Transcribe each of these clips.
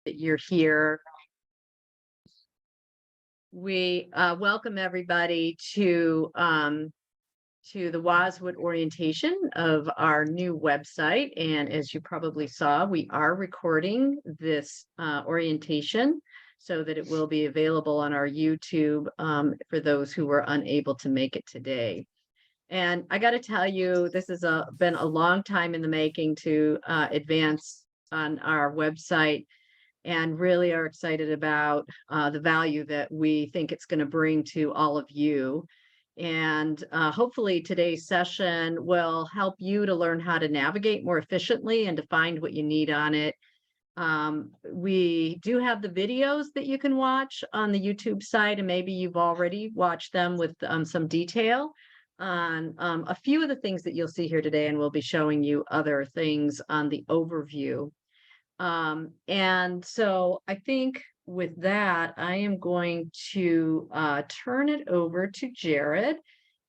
that you're here. We welcome everybody to the WASWD orientation of our new website. And as you probably saw, we are recording this orientation so that it will be available on our YouTube for those who were unable to make it today. And I got to tell you, this has been a long time in the making to advance on our website, and really are excited about the value that we think it's going to bring to all of you. And hopefully today's session will help you to learn how to navigate more efficiently and to find what you need on it. We do have the videos that you can watch on the YouTube site, and maybe you've already watched them with some detail on a few of the things that you'll see here today, and we'll be showing you other things on the overview. And so I think with that, I am going to turn it over to Jared,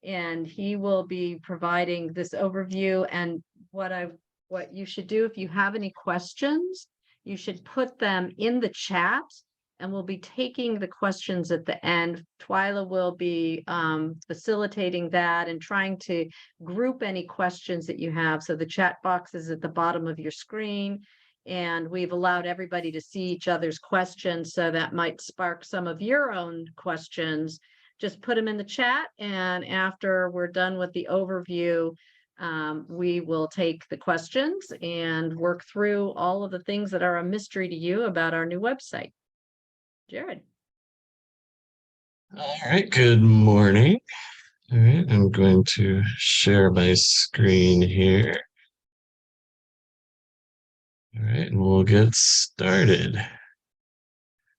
and he will be providing this overview. And what you should do, if you have any questions, you should put them in the chat, and we'll be taking the questions at the end. Twyla will be facilitating that and trying to group any questions that you have. So the chat box is at the bottom of your screen, and we've allowed everybody to see each other's questions, so that might spark some of your own questions. Just put them in the chat, and after we're done with the overview, we will take the questions and work through all of the things that are a mystery to you about our new website. Jared. All right, good morning. All right, I'm going to share my screen here. All right, and we'll get started.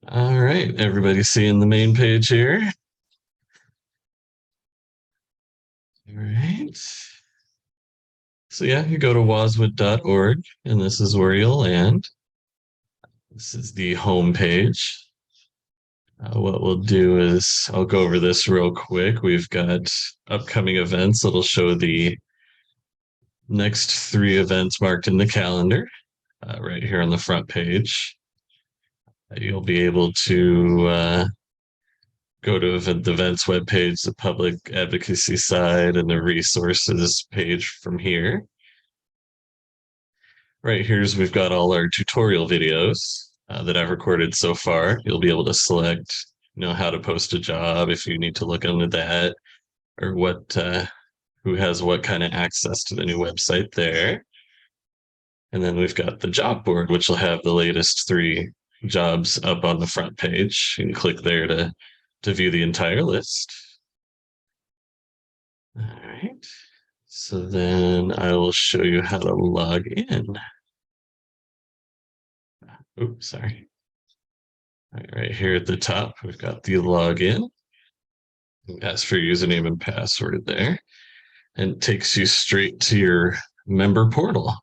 All right, everybody seeing the main page here? All right. So yeah, you go to waswd.org, and this is where you'll land. This is the home page. What we'll do is I'll go over this real quick. We've got upcoming events that'll show the next 3 events marked in the calendar right here on the front page. You'll be able to go to the events webpage, the public advocacy side, and the resources page from here. Right here's we've got all our tutorial videos that I've recorded so far. You'll be able to select, how to post a job if you need to look into that, or who has what kind of access to the new website there. And then we've got the job board, which will have the latest 3 jobs up on the front page. You can click there to view the entire list. All right. So then I will show you how to log in. Oops, sorry. Right here at the top, we've got the login. Ask for your username and password there, and it takes you straight to your member portal.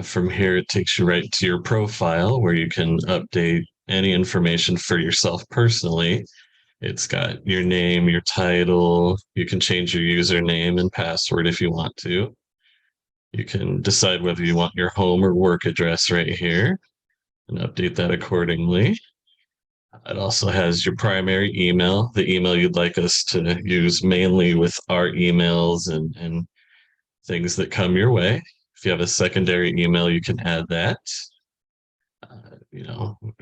From here, it takes you right to your profile, where you can update any information for yourself personally. It's got your name, your title. You can change your username and password if you want to. You can decide whether you want your home or work address right here and update that accordingly. It also has your primary email, the email you'd like us to use mainly with our emails and things that come your way. If you have a secondary email, you can add that.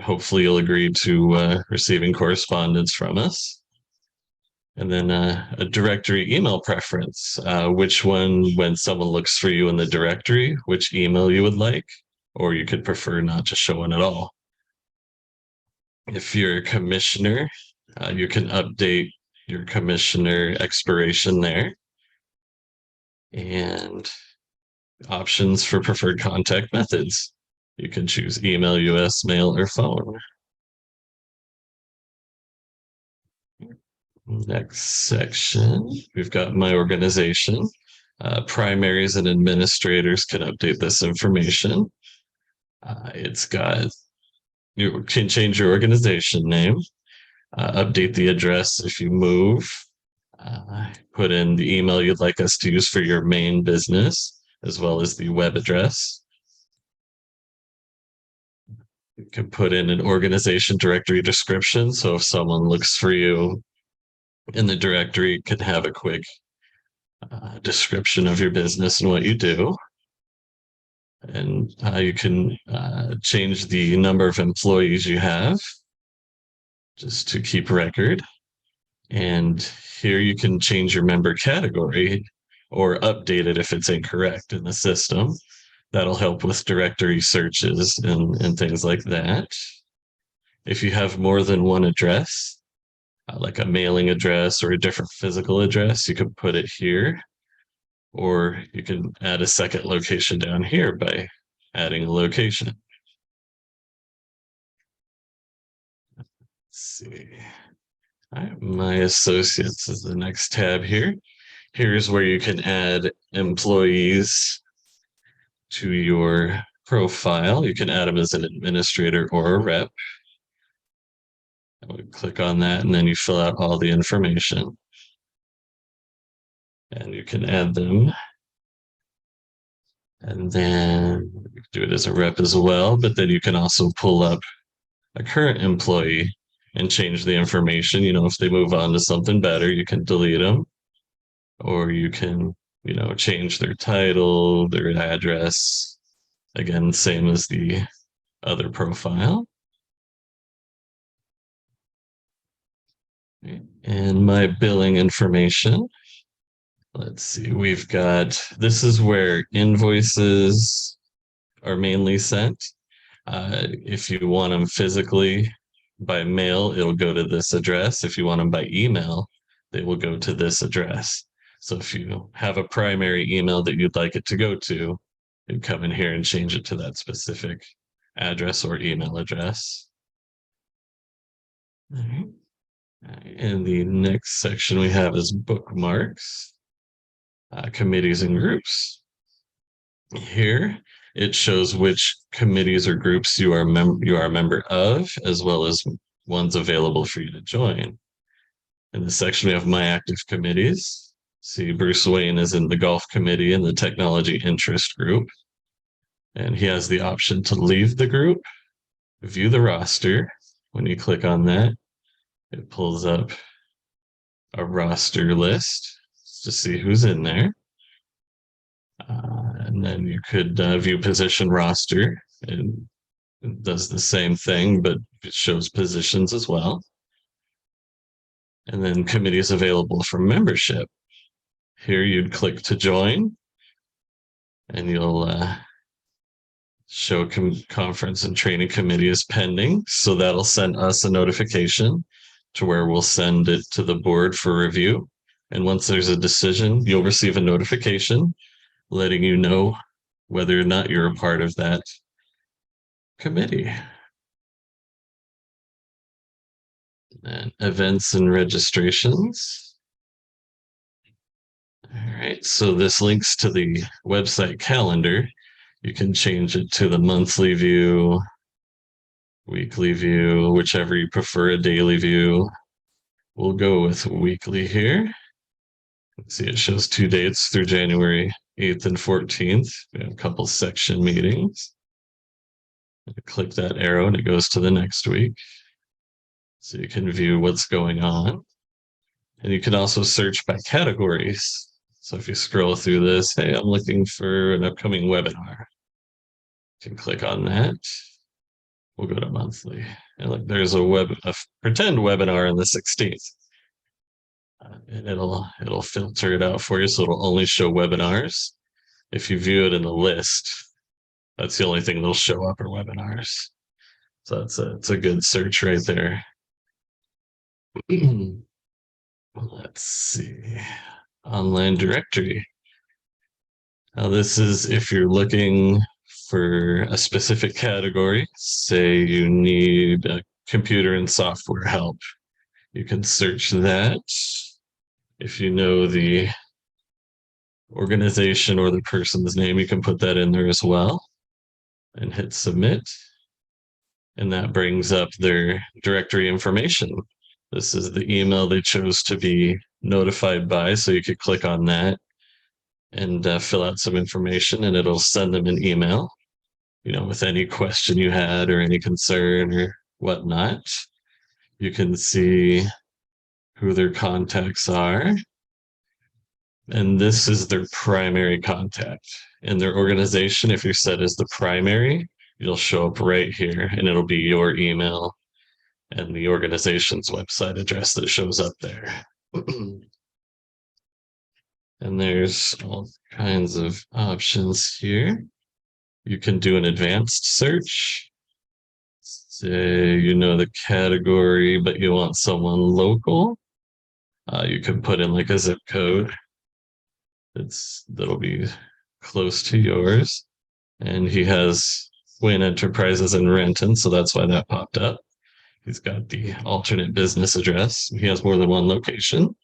Hopefully you'll agree to receiving correspondence from us. And then a directory email preference, which one, when someone looks for you in the directory, which email you would like, or you could prefer not to show one at all. If you're a commissioner, you can update your commissioner expiration there. And options for preferred contact methods. You can choose email, US mail, or phone. Next section, we've got my organization. Primaries and administrators can update this information. You can change your organization name, update the address if you move, put in the email you'd like us to use for your main business, as well as the web address. You can put in an organization directory description. So if someone looks for you in the directory, it can have a quick description of your business and what you do. And you can change the number of employees you have just to keep record. And here you can change your member category or update it if it's incorrect in the system. That'll help with directory searches and things like that. If you have more than one address, like a mailing address or a different physical address, you can put it here, or you can add a second location down here by adding a location. Let's see. All right, my associates is the next tab here. Here's where you can add employees to your profile. You can add them as an administrator or a rep. I would click on that and then you fill out all the information. And you can add them. And then you can do it as a rep as well, but then you can also pull up a current employee and change the information. You know, if they move on to something better, you can delete them, or you can, you know, change their title, their address. Again, same as the other profile. And my billing information. Let's see, we've got, this is where invoices are mainly sent. If you want them physically by mail, it'll go to this address. If you want them by email, they will go to this address. So if you have a primary email that you'd like it to go to, you come in here and change it to that specific address or email address. All right. And the next section we have is bookmarks, committees and groups. Here, it shows which committees or groups you are a member of, as well as ones available for you to join. In this section, we have my active committees. See, Bruce Wayne is in the golf committee and the technology interest group. And he has the option to leave the group, view the roster. When you click on that, it pulls up a roster list to see who's in there. And then you could view position roster, and it does the same thing, but it shows positions as well. And then committees available for membership. Here you'd click to join, and you'll show conference and training committee is pending. So that'll send us a notification to where we'll send it to the board for review. And once there's a decision, you'll receive a notification letting you know whether or not you're a part of that committee. And events and registrations. All right, so this links to the website calendar. You can change it to the monthly view, weekly view, whichever you prefer, a daily view. We'll go with weekly here. Let's see, it shows 2 dates through January 8th and 14th. We have a couple section meetings. Click that arrow and it goes to the next week. So you can view what's going on. And you can also search by categories. So if you scroll through this, hey, I'm looking for an upcoming webinar. You can click on that. We'll go to monthly. And look, there's a pretend webinar on the 16th. And it'll filter it out for you, so it'll only show webinars. If you view it in the list, that's the only thing that'll show up are webinars. So it's a good search right there. Let's see. Online directory. Now this is if you're looking for a specific category, say you need a computer and software help. You can search that. If you know the organization or the person's name, you can put that in there as well and hit submit. And that brings up their directory information. This is the email they chose to be notified by, so you could click on that and fill out some information and it'll send them an email. with any question you had or any concern or whatnot. You can see who their contacts are. And this is their primary contact. In their organization, if you're set as the primary, you'll show up right here and it'll be your email and the organization's website address that shows up there. And there's all kinds of options here. You can do an advanced search. Say you know the category, but you want someone local. You can put in like a zip code that'll be close to yours. And he has Wayne Enterprises in Renton, so that's why that popped up. He's got the alternate business address. He has more than one location.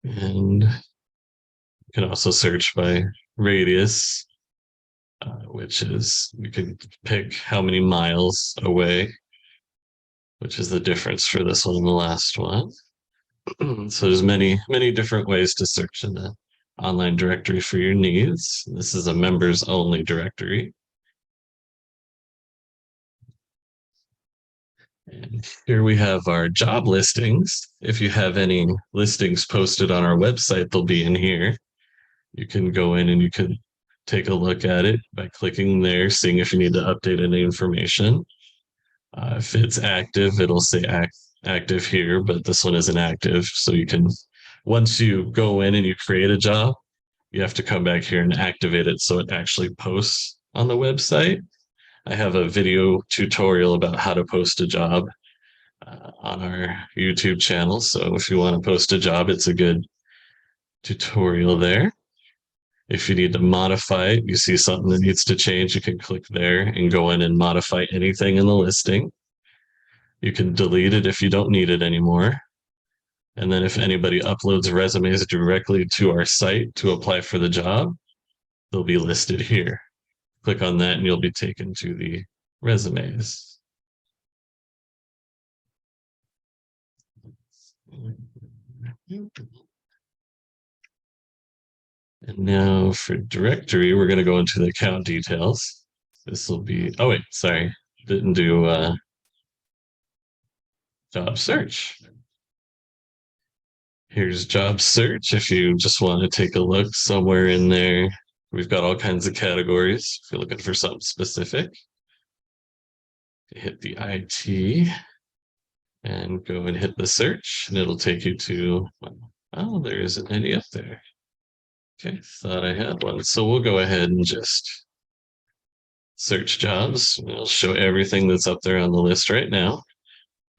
And you can also search by radius, which is you can pick how many miles away, which is the difference for this one and the last one. So there's many different ways to search in the online directory for your needs. This is a members only directory. And here we have our job listings. If you have any listings posted on our website, they'll be in here. You can go in and you can take a look at it by clicking there, seeing if you need to update any information. If it's active, it'll say active here, but this one isn't active. So you can, once you go in and you create a job, you have to come back here and activate it so it actually posts on the website. I have a video tutorial about how to post a job on our YouTube channel. So if you want to post a job, it's a good tutorial there. If you need to modify it, you see something that needs to change, you can click there and go in and modify anything in the listing. You can delete it if you don't need it anymore. And then if anybody uploads resumes directly to our site to apply for the job, they'll be listed here. Click on that and you'll be taken to the resumes. And now for directory, we're going to go into the account details. This will be, oh wait, sorry, didn't do job search. Here's job search. If you just want to take a look somewhere in there, we've got all kinds of categories. If you're looking for something specific, hit the IT and go and hit the search, and it'll take you to, oh, there isn't any up there. Okay, thought I had one. So we'll go ahead and just search jobs. It'll show everything that's up there on the list right now.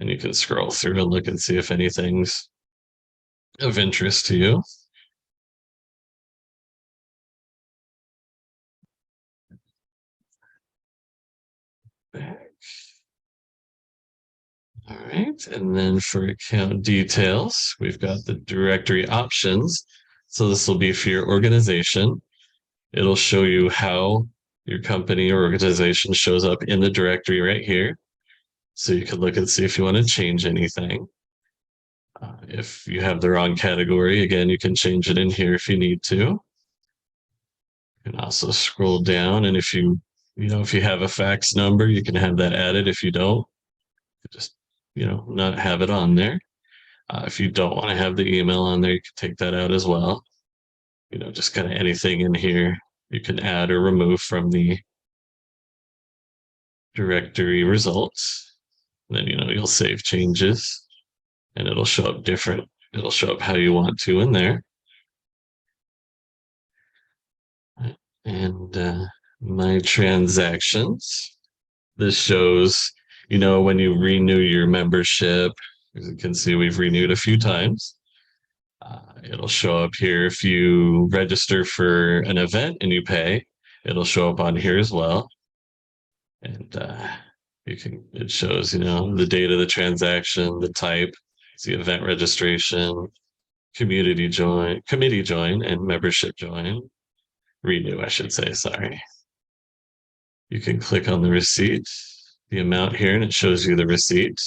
And you can scroll through and look and see if anything's of interest to you. Back. All right, and then for account details, we've got the directory options. So this will be for your organization. It'll show you how your company or organization shows up in the directory right here. So you can look and see if you want to change anything. If you have the wrong category, again, you can change it in here if you need to. You can also scroll down, and if you have a fax number, you can have that added. If you don't, just not have it on there. If you don't want to have the email on there, you can take that out as well. Just kind of anything in here you can add or remove from the directory results. And then you'll save changes and it'll show up different. It'll show up how you want to in there. And my transactions. This shows, when you renew your membership. As you can see, we've renewed a few times. It'll show up here if you register for an event and you pay. It'll show up on here as well. And it shows, the date of the transaction, the type, it's the event registration, committee join, and membership join. Renew, I should say, sorry. You can click on the receipt, the amount here, and it shows you the receipt.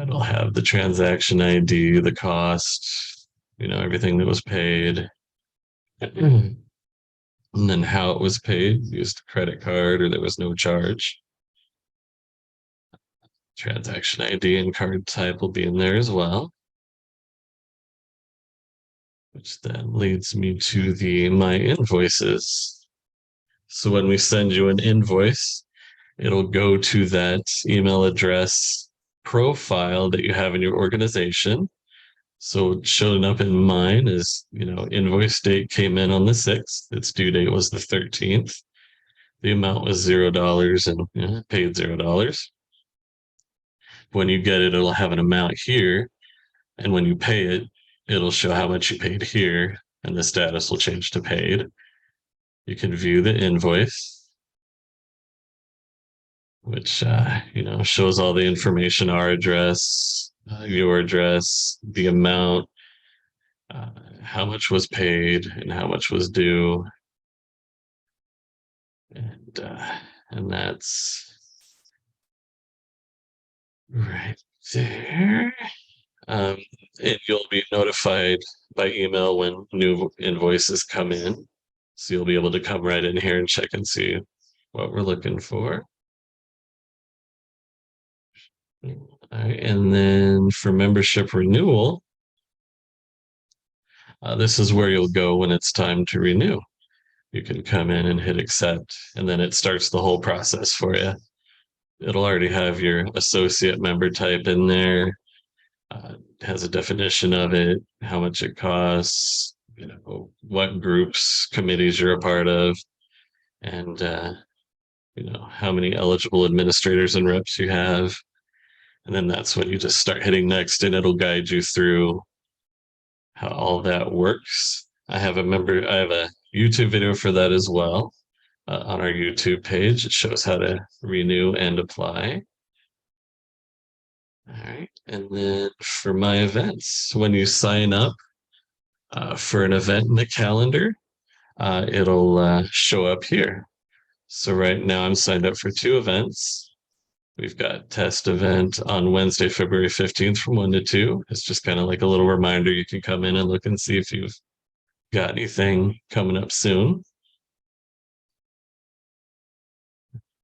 It'll have the transaction ID, the cost, everything that was paid. And then how it was paid, used a credit card or there was no charge. Transaction ID and card type will be in there as well. Which then leads me to the My Invoices. So when we send you an invoice, it'll go to that email address profile that you have in your organization. So showing up in mine is, invoice date came in on the 6th. Its due date was the 13th. The amount was $0 and paid $0. When you get it, it'll have an amount here. And when you pay it, it'll show how much you paid here and the status will change to paid. You can view the invoice, which, shows all the information, our address, your address, the amount, how much was paid and how much was due. And that's right there. And you'll be notified by email when new invoices come in. So you'll be able to come right in here and check and see what we're looking for. All right, and then for membership renewal, this is where you'll go when it's time to renew. You can come in and hit accept, and then it starts the whole process for you. It'll already have your associate member type in there. Has a definition of it, how much it costs, what groups, committees you're a part of, and how many eligible administrators and reps you have. And then that's when you just start hitting next, and it'll guide you through how all that works. I have a YouTube video for that as well on our YouTube page. It shows how to renew and apply. All right, and then for my events, when you sign up for an event in the calendar, it'll show up here. So right now I'm signed up for 2 events. We've got test event on Wednesday, February 15th from 1 to 2. It's just kind of like a little reminder. You can come in and look and see if you've got anything coming up soon.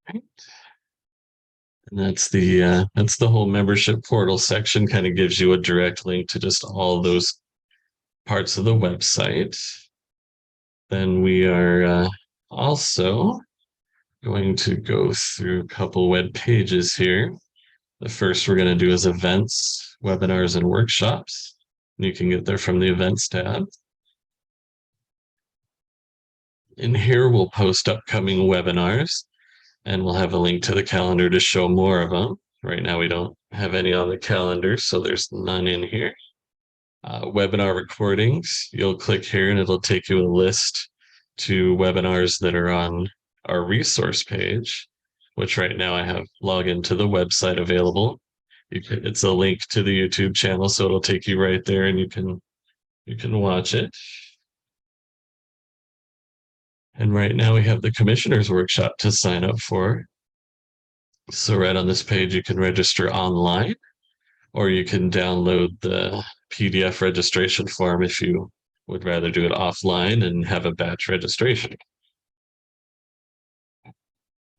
Right. And that's the whole membership portal section. Kind of gives you a direct link to just all those parts of the website. Then we are also going to go through a couple web pages here. The first we're going to do is events, webinars, and workshops. You can get there from the events tab. In here, we'll post upcoming webinars, and we'll have a link to the calendar to show more of them. Right now, we don't have any on the calendar, so there's none in here. Webinar recordings, you'll click here and it'll take you a list to webinars that are on our resource page, which right now I have login to the website available. It's a link to the YouTube channel, so it'll take you right there and you can watch it. And right now we have the commissioners workshop to sign up for. So right on this page, you can register online, or you can download the PDF registration form if you would rather do it offline and have a batch registration.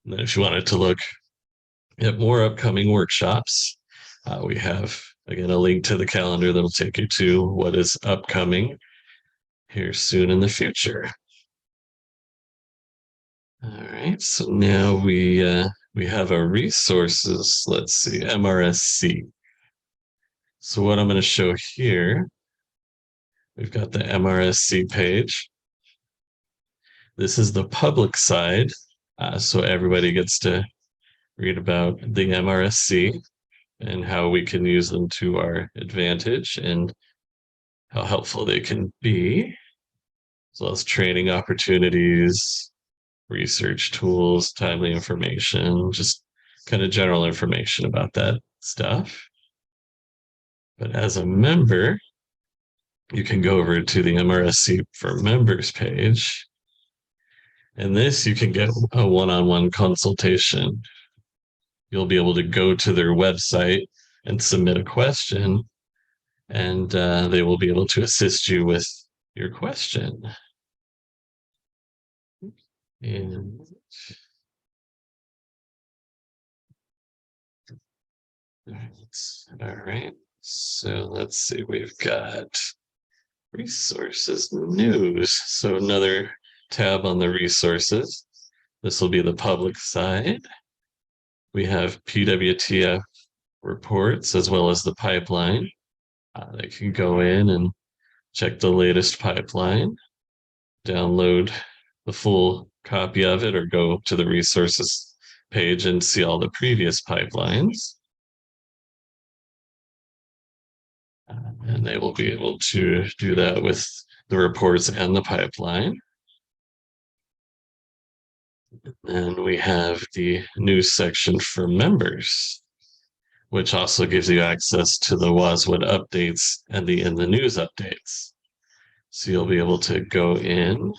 And then if you wanted to look at more upcoming workshops, we have, again, a link to the calendar that'll take you to what is upcoming here soon in the future. All right, so now we have our resources. Let's see, MRSC. So what I'm going to show here, we've got the MRSC page. This is the public side, so everybody gets to read about the MRSC and how we can use them to our advantage and how helpful they can be, as well as training opportunities, research tools, timely information, just kind of general information about that stuff. But as a member, you can go over to the MRSC for members page. And this, you can get a one-on-one consultation. You'll be able to go to their website and submit a question, and they will be able to assist you with your question. And all right. So let's see, we've got resources news. So another tab on the resources. This will be the public side. We have PWTF reports as well as the pipeline. They can go in and check the latest pipeline, download the full copy of it, or go to the resources page and see all the previous pipelines. And they will be able to do that with the reports and the pipeline. And we have the news section for members, which also gives you access to the WASWD updates and the in the news updates. So you'll be able to go in.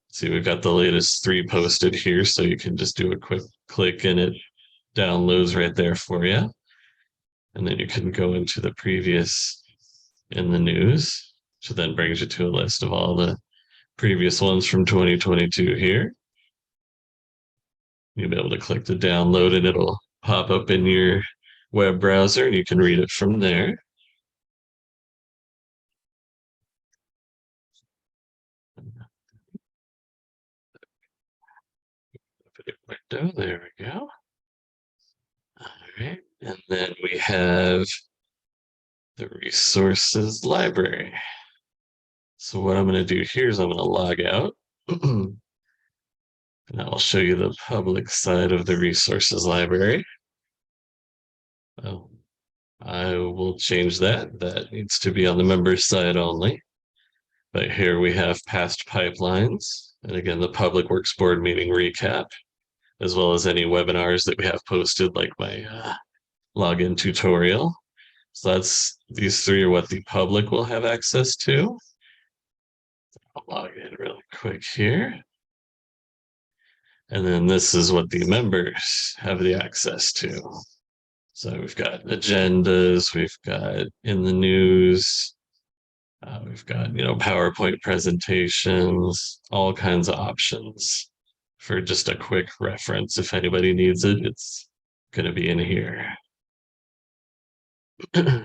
See, we've got the latest 3 posted here, so you can just do a quick click and it downloads right there for you. And then you can go into the previous in the news, which then brings you to a list of all the previous ones from 2022 here. You'll be able to click the download and it'll pop up in your web browser and you can read it from there. Window, there we go. All right, and then we have the resources library. So what I'm going to do here is I'm going to log out. And I'll show you the public side of the resources library. Oh, I will change that. That needs to be on the members side only. But here we have past pipelines. And again, the Public Works Board meeting recap, as well as any webinars that we have posted, like my login tutorial. So these 3 are what the public will have access to. I'll log in really quick here. And then this is what the members have the access to. So we've got agendas, we've got in the news, we've got, PowerPoint presentations, all kinds of options for just a quick reference. If anybody needs it, it's going to be in here. I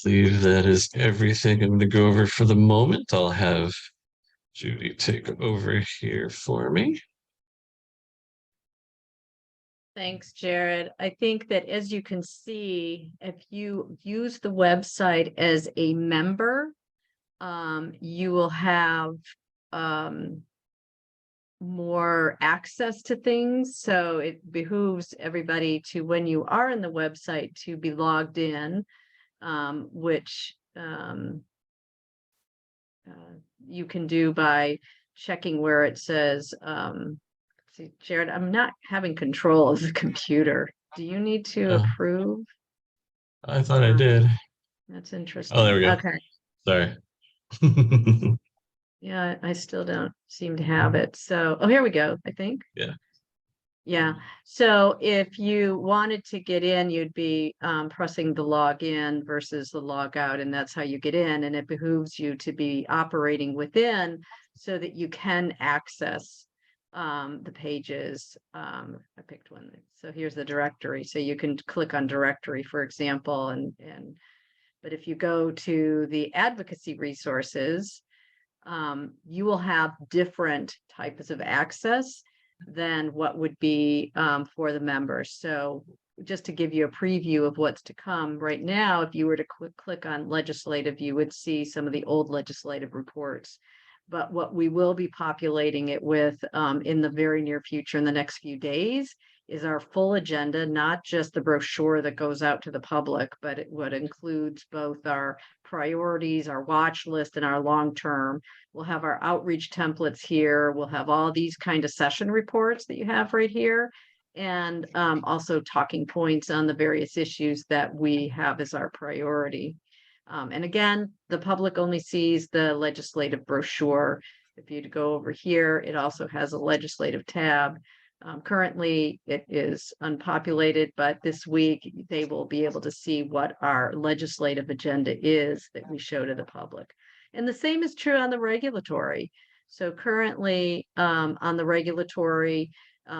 believe that is everything I'm going to go over for the moment. I'll have Judy take over here for me. Thanks, Jared. I think that as you can see, if you use the website as a member, you will have more access to things. So it behooves everybody to, when you are in the website, to be logged in, which you can do by checking where it says, see, Jared, I'm not having control of the computer. Do you need to approve? I thought I did. That's interesting. Oh, there we go. Okay. Sorry. Yeah, I still don't seem to have it. So, oh, here we go, I think. Yeah. Yeah. So if you wanted to get in, you'd be pressing the log in versus the log out, and that's how you get in. And it behooves you to be operating within so that you can access the pages. I picked one. So here's the directory. So you can click on directory, for example, but if you go to the advocacy resources, you will have different types of access than what would be for the members. So just to give you a preview of what's to come right now, if you were to click on legislative, you would see some of the old legislative reports. But what we will be populating it with in the very near future, in the next few days, is our full agenda, not just the brochure that goes out to the public, but what includes both our priorities, our watch list, and our long-term. We'll have our outreach templates here. We'll have all these kind of session reports that you have right here, and also talking points on the various issues that we have as our priority. And again, the public only sees the legislative brochure. If you go over here, it also has a legislative tab. Currently, it is unpopulated, but this week they will be able to see what our legislative agenda is that we show to the public. And the same is true on the regulatory. So currently, on the regulatory,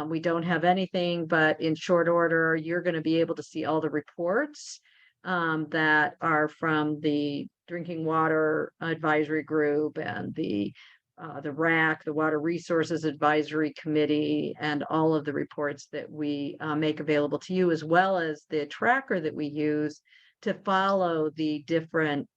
we don't have anything, but in short order, you're going to be able to see all the reports that are from the Drinking Water Advisory Group and the RAC, the Water Resources Advisory Committee, and all of the reports that we make available to you, as well as the tracker that we use to follow the different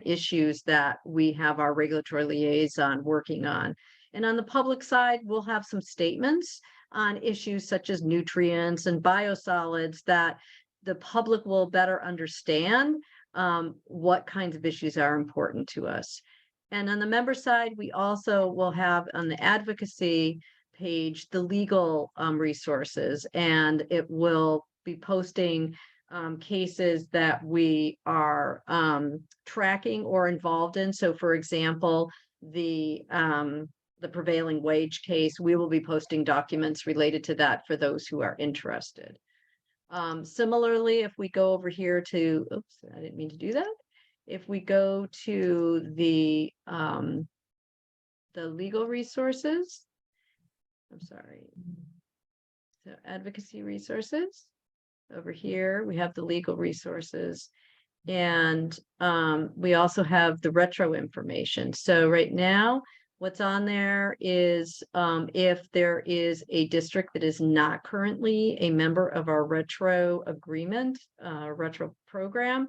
issues that we have our regulatory liaison working on. And on the public side, we'll have some statements on issues such as nutrients and biosolids that the public will better understand what kinds of issues are important to us. And on the member side, we also will have on the advocacy page the legal resources, and it will be posting cases that we are tracking or involved in. So for example, the prevailing wage case, we will be posting documents related to that for those who are interested. Similarly, if we go over here to, oops, I didn't mean to do that. If we go to the legal resources, I'm sorry. So advocacy resources, over here, we have the legal resources, and we also have the retro information. So right now, what's on there is if there is a district that is not currently a member of our retro agreement, retro program,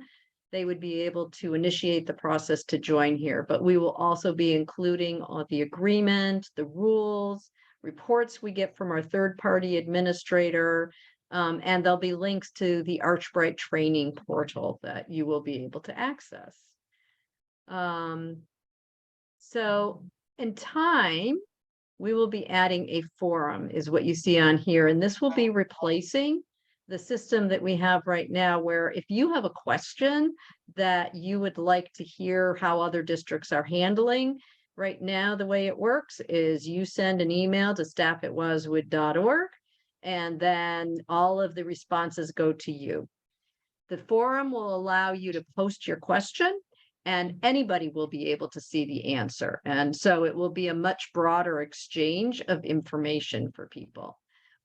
they would be able to initiate the process to join here. But we will also be including the agreement, the rules, reports we get from our third-party administrator, and there'll be links to the ArchBright training portal that you will be able to access. So in time, we will be adding a forum, is what you see on here. And this will be replacing the system that we have right now, where if you have a question that you would like to hear how other districts are handling, right now, the way it works is you send an email to staff@waswd.org, and then all of the responses go to you. The forum will allow you to post your question, and anybody will be able to see the answer. And so it will be a much broader exchange of information for people.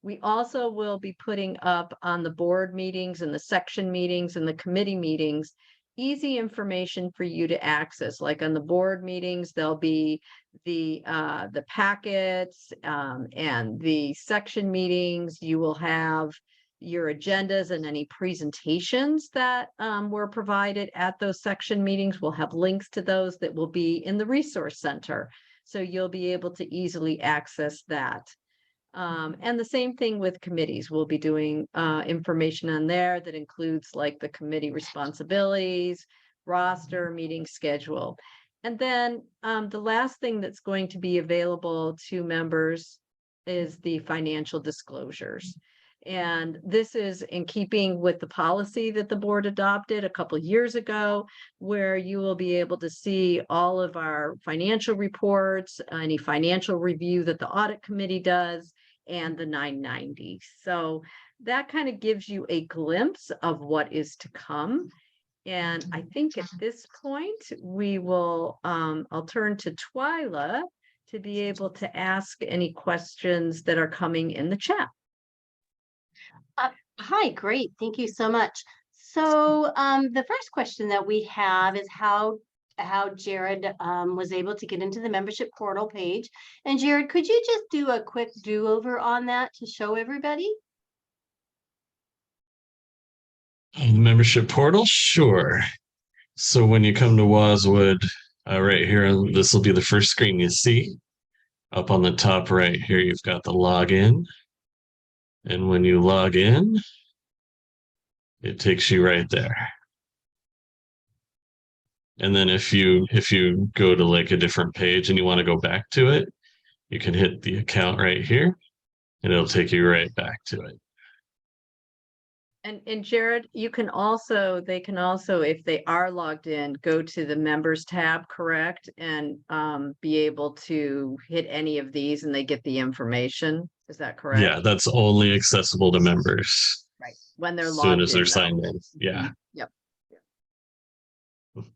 We also will be putting up on the board meetings and the section meetings and the committee meetings, easy information for you to access. Like on the board meetings, there'll be the packets, and the section meetings. You will have your agendas and any presentations that were provided at those section meetings. We'll have links to those that will be in the resource center. So you'll be able to easily access that. And the same thing with committees. We'll be doing information on there that includes like the committee responsibilities, roster, meeting schedule. And then the last thing that's going to be available to members is the financial disclosures. And this is in keeping with the policy that the board adopted a couple of years ago, where you will be able to see all of our financial reports, any financial review that the audit committee does, and the 990. So that kind of gives you a glimpse of what is to come. And I think at this point, we will, I'll turn to Twyla to be able to ask any questions that are coming in the chat. Hi, great. Thank you so much. So the first question that we have is how Jared was able to get into the membership portal page. And Jared, could you just do a quick do-over on that to show everybody? Membership portal, sure. So when you come to WASWD, right here, this will be the first screen you see. Up on the top right here, you've got the login. And when you log in, it takes you right there. And then if you go to like a different page and you want to go back to it, you can hit the account right here and it'll take you right back to it. And Jared, they can also, if they are logged in, go to the members tab, correct? And be able to hit any of these and they get the information. Is that correct? Yeah, that's only accessible to members Right. When they're as soon logged as they're in, though. signed in. Yeah. Yep.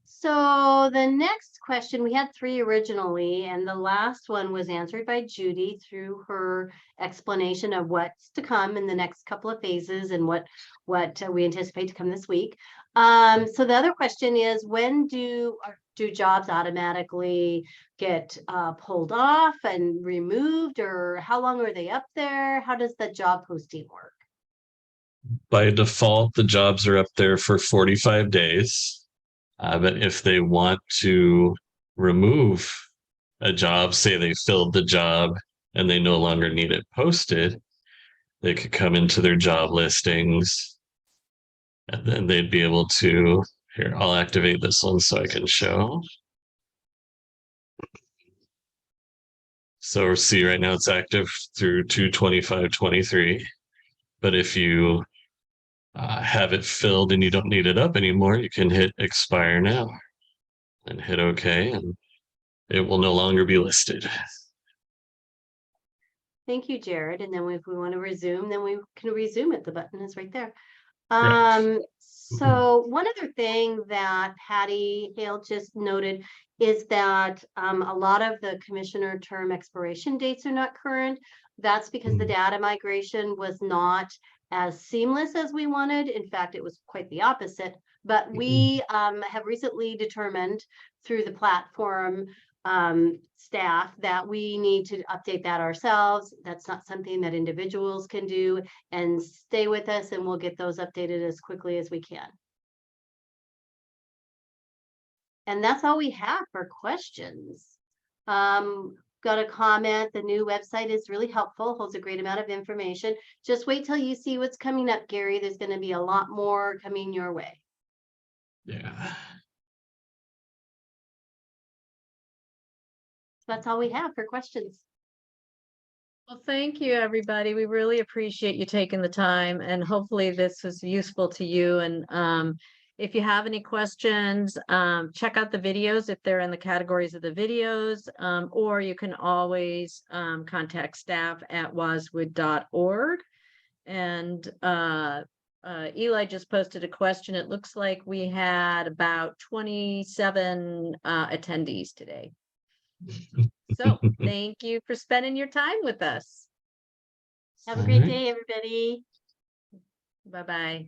So the next question, we had 3 originally, and the last one was answered by Judy through her explanation of what's to come in the next couple of phases and what we anticipate to come this week. So the other question is, when do jobs automatically get pulled off and removed, or how long are they up there? How does the job posting work? By default, the jobs are up there for 45 days. But if they want to remove a job, say they filled the job and they no longer need it posted, they could come into their job listings and then they'd be able to, here, I'll activate this one so I can show. So see right now it's active through 2/25/23. But if you have it filled and you don't need it up anymore, you can hit expire now and hit OK, and it will no longer be listed. Thank you, Jared. And then if we want to resume, then we can resume it. The button is right there. Correct. So one other thing that Patty Hale just noted is that a lot of the commissioner term expiration dates are not current. That's because the data migration was not as seamless as we wanted. In fact, it was quite the opposite. But we have recently determined through the platform staff that we need to update that ourselves. That's not something that individuals can do, and stay with us and we'll get those updated as quickly as we can. And that's all we have for questions. Got a comment, the new website is really helpful, holds a great amount of information. Just wait till you see what's coming up, Gary. There's going to be a lot more coming your way. Yeah. That's all we have for questions. Well, thank you, everybody. We really appreciate you taking the time, and hopefully this was useful to you. And if you have any questions, check out the videos if they're in the categories of the videos, or you can always contact staff at waswd.org. And Eli just posted a question. It looks like we had about 27 attendees today. So thank you for spending your time with us. Have a great day, everybody. Bye-bye.